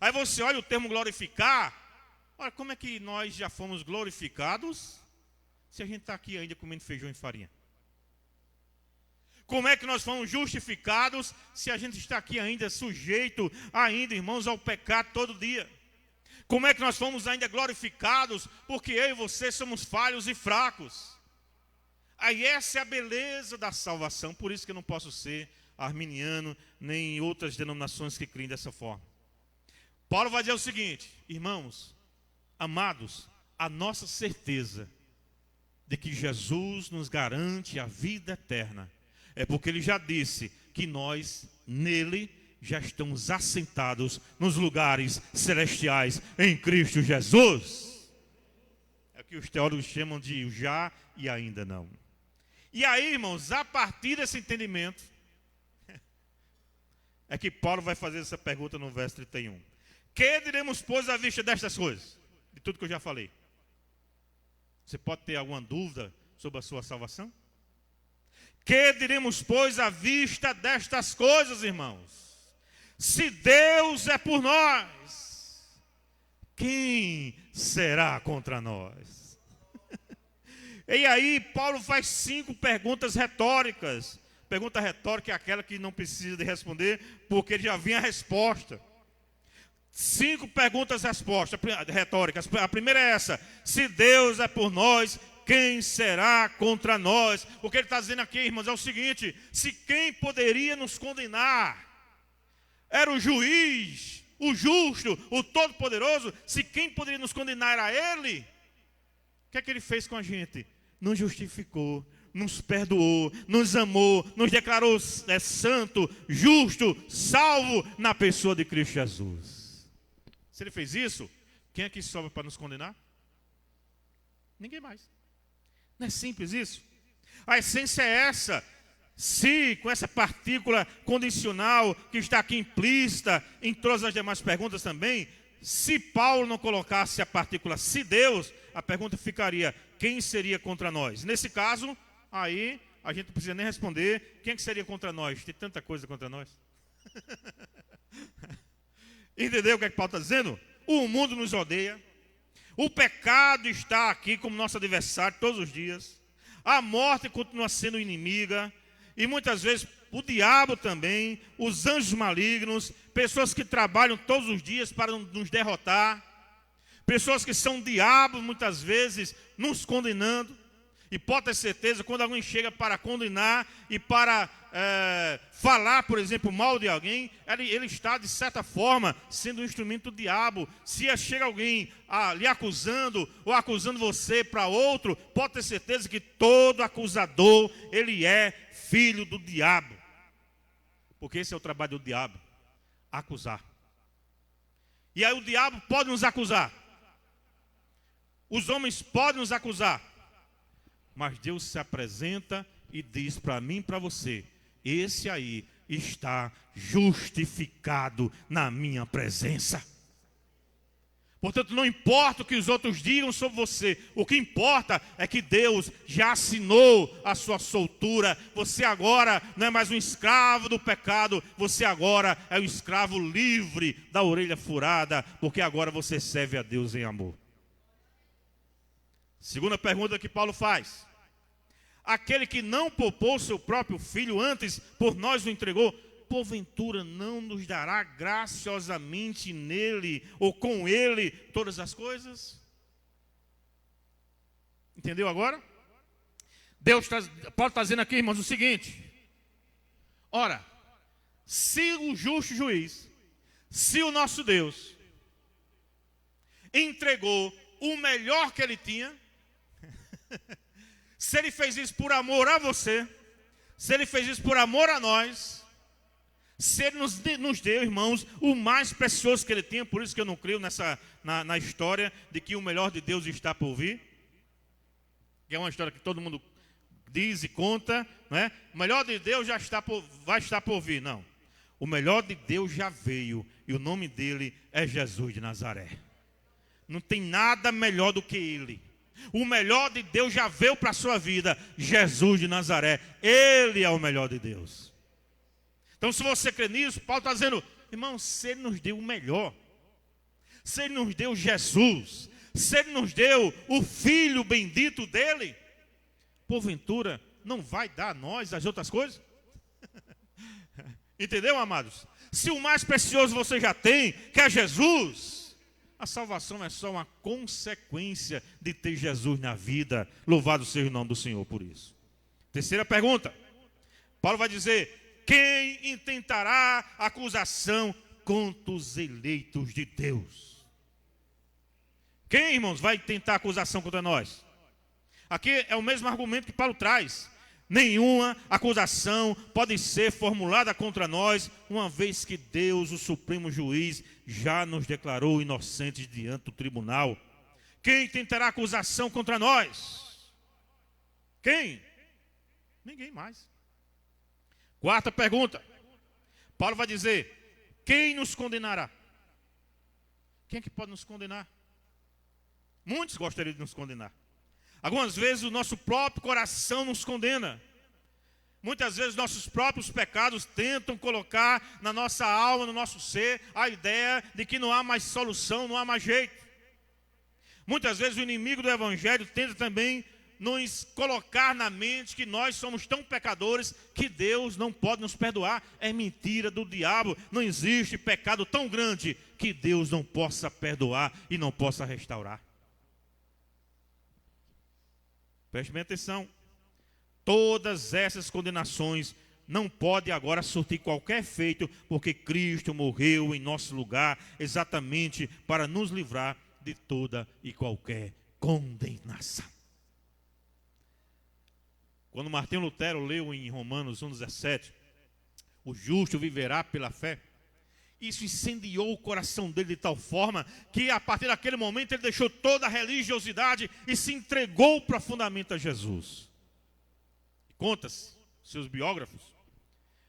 Aí você olha o termo glorificar. Olha, como é que nós já fomos glorificados se a gente está aqui ainda comendo feijão e farinha? Como é que nós fomos justificados se a gente está aqui ainda sujeito, ainda, irmãos, ao pecado todo dia? Como é que nós fomos ainda glorificados porque eu e você somos falhos e fracos? Aí essa é a beleza da salvação, por isso que eu não posso ser arminiano, nem outras denominações que criem dessa forma. Paulo vai dizer o seguinte, irmãos, amados, a nossa certeza de que Jesus nos garante a vida eterna, é porque Ele já disse que nós, nele, já estamos assentados nos lugares celestiais em Cristo Jesus. É o que os teólogos chamam de já e ainda não. E aí, irmãos, a partir desse entendimento, é que Paulo vai fazer essa pergunta no verso 31. Que diremos, pois, à vista destas coisas? De tudo que eu já falei. Você pode ter alguma dúvida sobre a sua salvação? Que diremos, pois, à vista destas coisas, irmãos? Se Deus é por nós, quem será contra nós? E aí, Paulo faz 5 perguntas retóricas. Pergunta retórica é aquela que não precisa de responder, porque já vem a resposta. 5 perguntas retóricas. A primeira é essa: se Deus é por nós, quem será contra nós? O que ele está dizendo aqui, irmãos, é o seguinte: se quem poderia nos condenar era o juiz, o justo, o todo-poderoso, se quem poderia nos condenar era Ele, o que é que Ele fez com a gente? Nos justificou, nos perdoou, nos amou, nos declarou santo, justo, salvo na pessoa de Cristo Jesus. Se Ele fez isso, quem é que sobra para nos condenar? Ninguém mais. Não é simples isso? A essência é essa. Se, com essa partícula condicional que está aqui implícita em todas as demais perguntas também, se Paulo não colocasse a partícula se Deus, a pergunta ficaria: quem seria contra nós? Nesse caso, aí a gente não precisa nem responder quem é que seria contra nós. Tem tanta coisa contra nós. Entendeu o que é que Paulo está dizendo? O mundo nos odeia. O pecado está aqui como nosso adversário todos os dias. A morte continua sendo inimiga. E muitas vezes o diabo também, os anjos malignos, pessoas que trabalham todos os dias para nos derrotar. Pessoas que são diabos muitas vezes nos condenando. E pode ter certeza, quando alguém chega para condenar e para falar, por exemplo, mal de alguém, ele está, de certa forma, sendo um instrumento do diabo. Se chega alguém lhe acusando, ou acusando você para outro, pode ter certeza que todo acusador, ele é filho do diabo. Porque esse é o trabalho do diabo, acusar. E aí o diabo pode nos acusar. Os homens podem nos acusar. Mas Deus se apresenta e diz para mim e para você: esse aí está justificado na minha presença. Portanto, não importa o que os outros digam sobre você, o que importa é que Deus já assinou a sua soltura. Você agora não é mais um escravo do pecado, você agora é um escravo livre da orelha furada, porque agora você serve a Deus em amor. Segunda pergunta que Paulo faz: aquele que não poupou seu próprio filho, antes por nós o entregou, porventura não nos dará graciosamente nele ou com ele todas as coisas? Entendeu agora? Paulo está dizendo aqui, irmãos, o seguinte: ora, se o justo juiz Se o nosso Deus entregou o melhor que ele tinha, se ele fez isso por amor a você, se ele fez isso por amor a nós, se ele nos deu, irmãos, o mais precioso que ele tinha, por isso que eu não creio na história de que o melhor de Deus está por vir, que é uma história que todo mundo diz e conta, não é? O melhor de Deus vai estar por vir. Não. O melhor de Deus já veio e o nome dele é Jesus de Nazaré. Não tem nada melhor do que ele. O melhor de Deus já veio para a sua vida, Jesus de Nazaré. Ele é o melhor de Deus. Então, se você crê nisso, Paulo está dizendo, irmão, se ele nos deu o melhor, se ele nos deu Jesus, se ele nos deu o Filho bendito dele, porventura não vai dar a nós as outras coisas? Entendeu, amados? Se o mais precioso você já tem, que é Jesus, a salvação é só uma consequência de ter Jesus na vida. Louvado seja o nome do Senhor por isso. Terceira pergunta. Paulo vai dizer, quem intentará acusação contra os eleitos de Deus? Quem, irmãos, vai tentar acusação contra nós? Aqui é o mesmo argumento que Paulo traz. Nenhuma acusação pode ser formulada contra nós, uma vez que Deus, o Supremo Juiz, já nos declarou inocentes diante do tribunal. Quem tentará acusação contra nós? Quem? Ninguém mais. Quarta pergunta. Paulo vai dizer, quem nos condenará? Quem é que pode nos condenar? Muitos gostariam de nos condenar. Algumas vezes o nosso próprio coração nos condena. Muitas vezes nossos próprios pecados tentam colocar na nossa alma, no nosso ser, a ideia de que não há mais solução, não há mais jeito. Muitas vezes o inimigo do Evangelho tenta também nos colocar na mente que nós somos tão pecadores que Deus não pode nos perdoar. É mentira do diabo. Não existe pecado tão grande que Deus não possa perdoar e não possa restaurar. Preste bem atenção. Todas essas condenações não podem agora surtir qualquer efeito, porque Cristo morreu em nosso lugar, exatamente para nos livrar de toda e qualquer condenação. Quando Martinho Lutero leu em Romanos 1,17, o justo viverá pela fé, isso incendiou o coração dele de tal forma que a partir daquele momento ele deixou toda a religiosidade e se entregou profundamente a Jesus. Conta-se, seus biógrafos,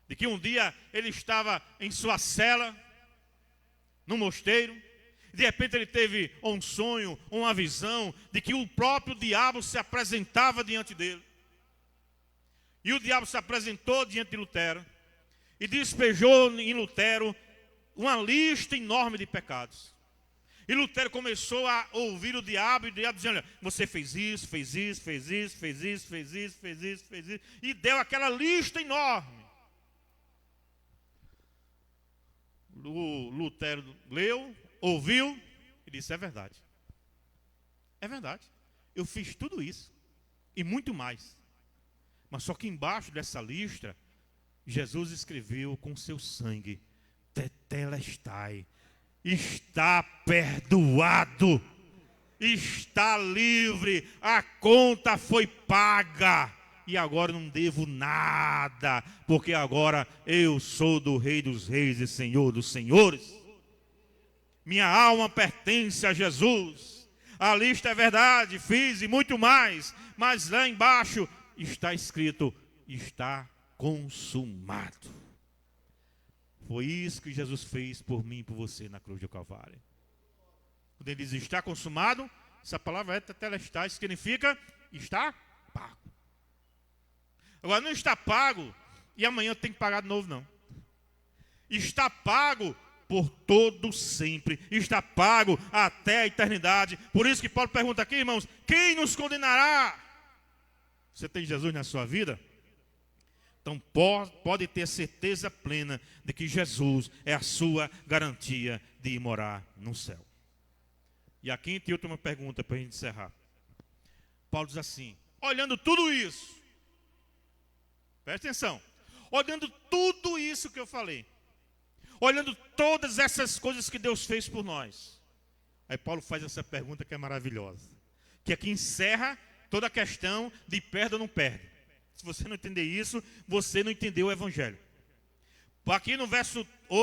de que um dia ele estava em sua cela, no mosteiro, e de repente ele teve um sonho, uma visão, de que o próprio diabo se apresentava diante dele. E o diabo se apresentou diante de Lutero e despejou em Lutero uma lista enorme de pecados. E Lutero começou a ouvir o diabo, e o diabo dizendo, olha, você fez isso, fez isso, fez isso, fez isso, fez isso, fez isso, fez isso, e deu aquela lista enorme. O Lutero leu, ouviu, e disse, é verdade. É verdade. Eu fiz tudo isso, e muito mais. Mas só que embaixo dessa lista, Jesus escreveu com seu sangue, tetelestai, está perdoado, está livre, a conta foi paga, e agora não devo nada, porque agora eu sou do Rei dos Reis e Senhor dos Senhores. Minha alma pertence a Jesus. A lista é verdade, fiz e muito mais, mas lá embaixo está escrito, está consumado. Foi isso que Jesus fez por mim e por você na cruz do Calvário. Quando ele diz está consumado, essa palavra é tetelestai, significa está pago. Agora não está pago e amanhã tem que pagar de novo, não. Está pago por todo sempre. Está pago até a eternidade. Por isso que Paulo pergunta aqui, irmãos, quem nos condenará? Você tem Jesus na sua vida? Então pode ter certeza plena de que Jesus é a sua garantia de ir morar no céu. E a quinta e última pergunta para a gente encerrar. Paulo diz assim, olhando tudo isso, presta atenção, olhando tudo isso que eu falei, olhando todas essas coisas que Deus fez por nós. Aí Paulo faz essa pergunta que é maravilhosa, que aqui encerra toda a questão de perde ou não perde. Se você não entender isso, você não entendeu o Evangelho. Aqui no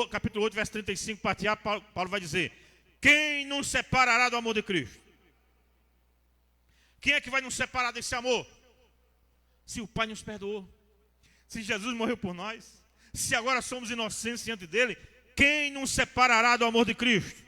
capítulo 8, verso 35, parte A, Paulo vai dizer: quem nos separará do amor de Cristo? Quem é que vai nos separar desse amor? Se o Pai nos perdoou, se Jesus morreu por nós, se agora somos inocentes diante dele, quem nos separará do amor de Cristo?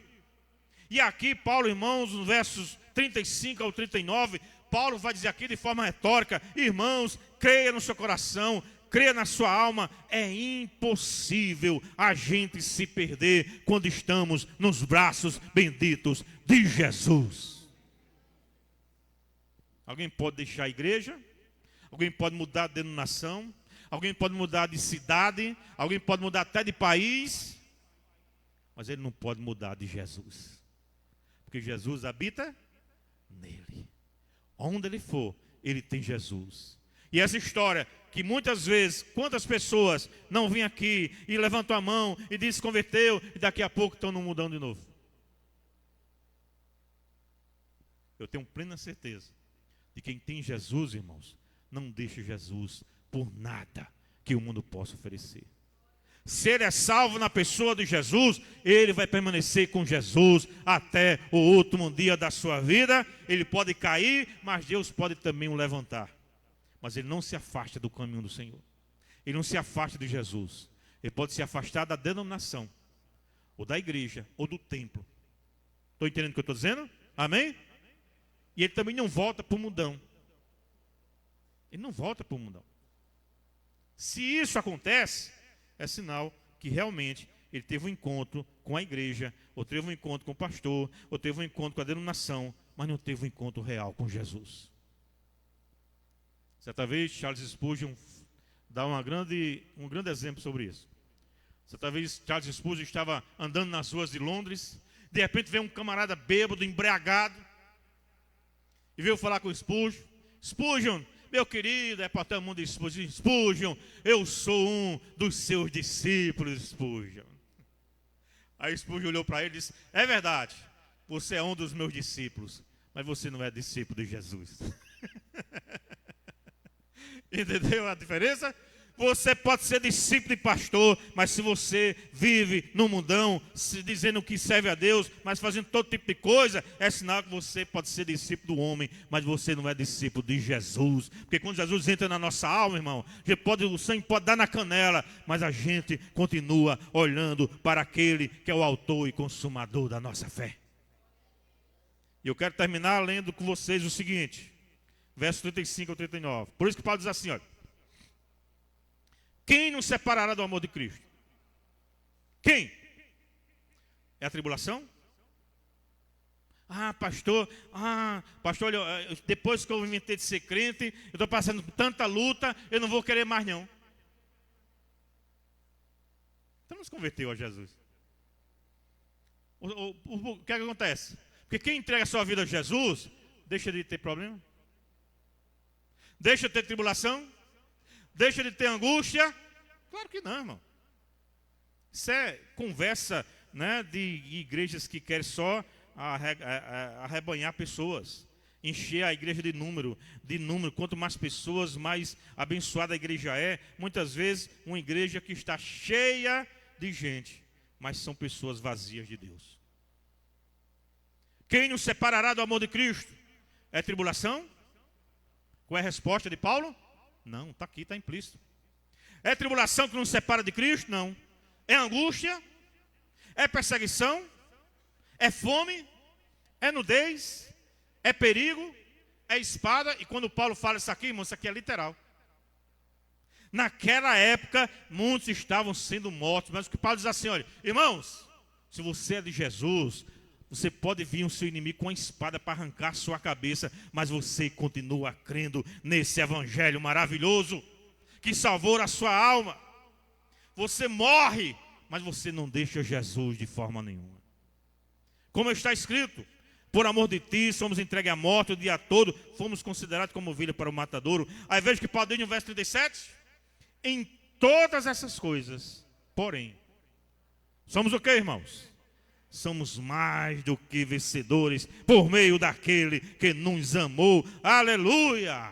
E aqui Paulo, irmãos, nos versos 35 ao 39, Paulo vai dizer aqui de forma retórica: irmãos, creia no seu coração, creia na sua alma. É impossível a gente se perder quando estamos nos braços benditos de Jesus. Alguém pode deixar a igreja, alguém pode mudar de denominação, alguém pode mudar de cidade, alguém pode mudar até de país, mas ele não pode mudar de Jesus, porque Jesus habita nele. Onde ele for, ele tem Jesus. E essa história que muitas vezes, quantas pessoas não vêm aqui e levantam a mão e dizem que se converteu e daqui a pouco estão no mundão de novo. Eu tenho plena certeza de quem tem Jesus, irmãos, não deixa Jesus por nada que o mundo possa oferecer. Se ele é salvo na pessoa de Jesus, ele vai permanecer com Jesus até o último dia da sua vida. Ele pode cair, mas Deus pode também o levantar. Mas ele não se afasta do caminho do Senhor. Ele não se afasta de Jesus. Ele pode se afastar da denominação, ou da igreja, ou do templo. Estou entendendo o que eu estou dizendo? Amém? E ele também não volta para o mundão. Ele não volta para o mundão. Se isso acontece, é sinal que realmente ele teve um encontro com a igreja, ou teve um encontro com o pastor, ou teve um encontro com a denominação, mas não teve um encontro real com Jesus. Certa vez, Charles Spurgeon dá um grande exemplo sobre isso. Certa vez, Charles Spurgeon estava andando nas ruas de Londres, de repente veio um camarada bêbado, embriagado, e veio falar com o Spurgeon. Spurgeon, meu querido, é para todo mundo de Spurgeon. Spurgeon, eu sou um dos seus discípulos, Spurgeon. Aí Spurgeon olhou para ele e disse: é verdade, você é um dos meus discípulos, mas você não é discípulo de Jesus. Entendeu a diferença? Você pode ser discípulo de pastor, mas se você vive no mundão, se dizendo que serve a Deus, mas fazendo todo tipo de coisa, é sinal que você pode ser discípulo do homem, mas você não é discípulo de Jesus. Porque quando Jesus entra na nossa alma, irmão, o sangue pode dar na canela, mas a gente continua olhando para aquele que é o autor e consumador da nossa fé. E eu quero terminar lendo com vocês o seguinte, versos 35 ao 39. Por isso que Paulo diz assim, olha: quem nos separará do amor de Cristo? Quem? É a tribulação? Pastor, olha, depois que eu inventei de ser crente, eu estou passando por tanta luta, eu não vou querer mais não. Então não se converteu a Jesus. O que é que acontece? Porque quem entrega a sua vida a Jesus, deixa de ter problema? Deixa de ter tribulação? Deixa de ter angústia? Claro que não, irmão. Isso é conversa, né, de igrejas que querem só arrebanhar pessoas, encher a igreja de número. Quanto mais pessoas, mais abençoada a igreja é. Muitas vezes uma igreja que está cheia de gente, mas são pessoas vazias de Deus. Quem nos separará do amor de Cristo? É tribulação? Qual é a resposta de Paulo? Não, está aqui, está implícito. É tribulação que nos separa de Cristo? Não. É angústia? É perseguição? É fome? É nudez? É perigo? É espada? E quando Paulo fala isso aqui, irmão, isso aqui é literal. Naquela época, muitos estavam sendo mortos, mas o que Paulo diz assim, olha, irmãos, se você é de Jesus, você pode vir o seu inimigo com a espada para arrancar sua cabeça, mas você continua crendo nesse evangelho maravilhoso que salvou a sua alma. Você morre, mas você não deixa Jesus de forma nenhuma. Como está escrito: por amor de ti somos entregues à morte o dia todo, fomos considerados como ovelha para o matadouro. Aí veja que Paulo diz no verso 37: em todas essas coisas, porém, Somos o quê, irmãos? Somos mais do que vencedores por meio daquele que nos amou. Aleluia!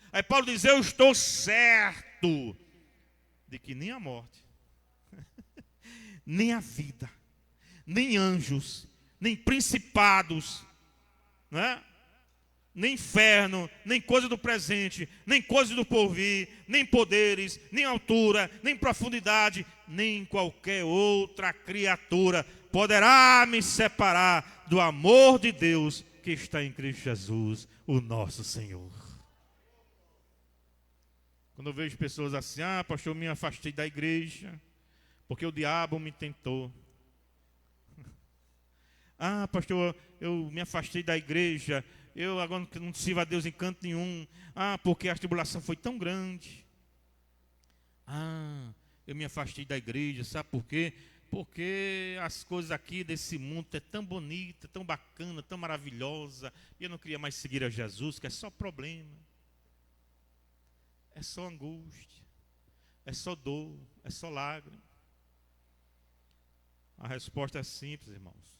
Aí Paulo diz, eu estou certo de que nem a morte, nem a vida, nem anjos, nem principados, não é? Nem inferno, nem coisa do presente, nem coisa do porvir, nem poderes, nem altura, nem profundidade, nem qualquer outra criatura poderá me separar do amor de Deus que está em Cristo Jesus, o nosso Senhor. Quando eu vejo pessoas assim, pastor, eu me afastei da igreja, porque o diabo me tentou. Pastor, eu me afastei da igreja, eu agora não sirvo a Deus em canto nenhum. Porque a tribulação foi tão grande. Eu me afastei da igreja, sabe por quê? Porque as coisas aqui desse mundo é tão bonita, tão bacana, tão maravilhosa, e eu não queria mais seguir a Jesus, que é só problema, é só angústia, é só dor, é só lágrima. A resposta é simples, irmãos.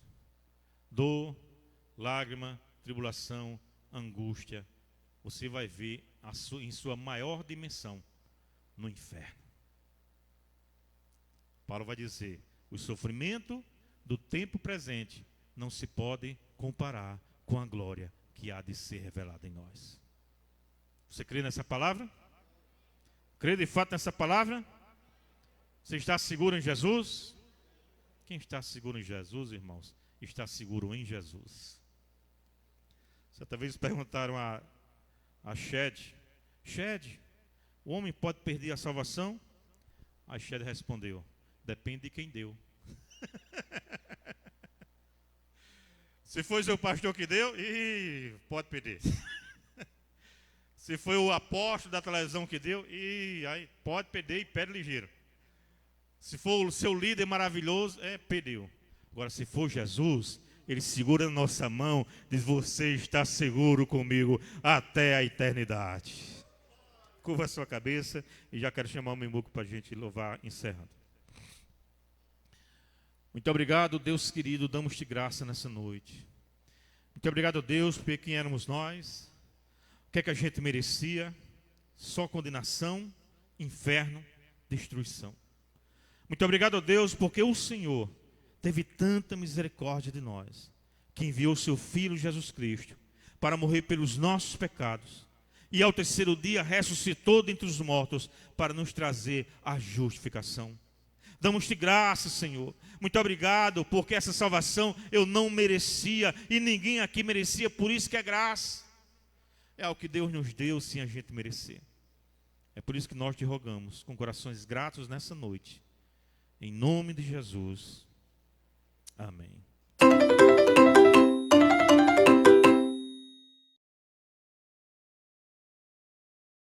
Dor, lágrima, tribulação, angústia, você vai ver em sua maior dimensão no inferno. Paulo vai dizer, o sofrimento do tempo presente não se pode comparar com a glória que há de ser revelada em nós. Você crê nessa palavra? Crê de fato nessa palavra? Você está seguro em Jesus? Quem está seguro em Jesus, irmãos, está seguro em Jesus. Certa vez perguntaram a Shed, o homem pode perder a salvação? A Shed respondeu, depende de quem deu. Se foi seu pastor que deu, pode perder. Se foi o apóstolo da televisão que deu, aí pode perder e perde ligeiro. Se for o seu líder maravilhoso, perdeu. Agora, se for Jesus, Ele segura a nossa mão, diz, você está seguro comigo até a eternidade. Curva a sua cabeça e já quero chamar o Membuco para a gente louvar, encerrando. Muito obrigado, Deus querido, damos-te graça nessa noite. Muito obrigado, Deus, por quem éramos nós. O que é que a gente merecia? Só condenação, inferno, destruição. Muito obrigado, Deus, porque o Senhor teve tanta misericórdia de nós, que enviou seu Filho Jesus Cristo para morrer pelos nossos pecados e ao terceiro dia ressuscitou dentre os mortos para nos trazer a justificação. Damos-te graça, Senhor. Muito obrigado, porque essa salvação eu não merecia e ninguém aqui merecia, por isso que é graça. É o que Deus nos deu sem a gente merecer. É por isso que nós te rogamos, com corações gratos nessa noite. Em nome de Jesus. Amém.